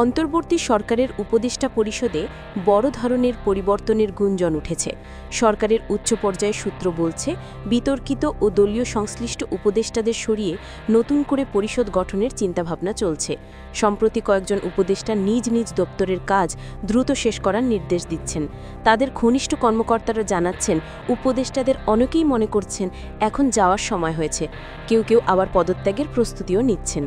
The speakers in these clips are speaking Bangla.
অন্তর্বর্তী সরকারের উপদেষ্টা পরিষদে বড় ধরনের পরিবর্তনের গুঞ্জন উঠেছে। সরকারের উচ্চ পর্যায়ের সূত্র বলছে, বিতর্কিত ও দলীয় সংশ্লিষ্ট উপদেষ্টাদের সরিয়ে নতুন করে পরিষদ গঠনের চিন্তাভাবনা চলছে। সম্প্রতি কয়েকজন উপদেষ্টা নিজ নিজ দপ্তরের কাজ দ্রুত শেষ করার নির্দেশ দিচ্ছেন। তাদের ঘনিষ্ঠ কর্মকর্তারা জানাচ্ছেন, উপদেষ্টাদের অনেকেই মনে করছেন এখন যাওয়ার সময় হয়েছে। কেউ কেউ আবার পদত্যাগের প্রস্তুতিও নিচ্ছেন।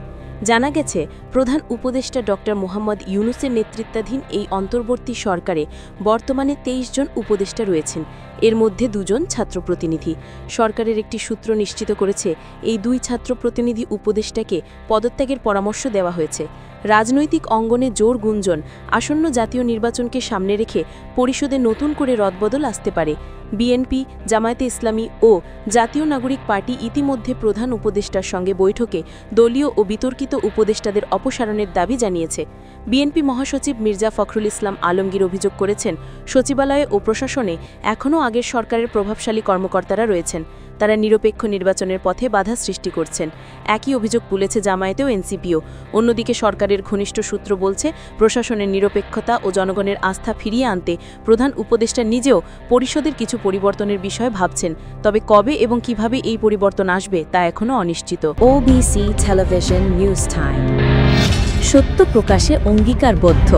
জানা গেছে, প্রধান উপদেষ্টা ডক্টর মোহাম্মদ ইউনূসের নেতৃত্বাধীন এই অন্তর্বর্তী সরকারে বর্তমানে ২৩ জন উপদেষ্টা রয়েছেন। এর মধ্যে ২ জন ছাত্র প্রতিনিধি। সরকারের একটি সূত্র নিশ্চিত করেছে, এই ২ ছাত্র প্রতিনিধি উপদেষ্টাকে পদত্যাগের পরামর্শ দেওয়া হয়েছে। রাজনৈতিক অঙ্গনে জোর গুঞ্জন, আসন্ন জাতীয় নির্বাচনকে সামনে রেখে পরিষদে নতুন করে রদবদল আসতে পারে। বিএনপি, জামায়াতে ইসলামী ও জাতীয় নাগরিক পার্টি ইতিমধ্যে প্রধান উপদেষ্টার সঙ্গে বৈঠকে দলীয় ও বিতর্কিত উপদেষ্টাদের অপসারণের দাবি জানিয়েছে। বিএনপি মহাসচিব মির্জা ফখরুল ইসলাম আলমগীর অভিযোগ করেছেন, সচিবালয়ে ও প্রশাসনে এখনও আগের সরকারের প্রভাবশালী কর্মকর্তারা রয়েছেন। তারা নিরপেক্ষ নির্বাচনের পথে বাধা সৃষ্টি করছেন। একই অভিযোগ তুলেছে জামায়াতে ও এনসিপিও। অন্যদিকে সরকারের ঘনিষ্ঠ সূত্র বলছে, প্রশাসনের নিরপেক্ষতা ও জনগণের আস্থা ফিরিয়ে আনতে প্রধান উপদেষ্টা নিজেও পরিষদের কিছু পরিবর্তনের বিষয়ে ভাবছেন। তবে কবে এবং কিভাবে এই পরিবর্তন আসবে তা এখনও অনিশ্চিত। OBC টেলিভিশন নিউজ টাইম, সত্য প্রকাশে অঙ্গীকারবদ্ধ।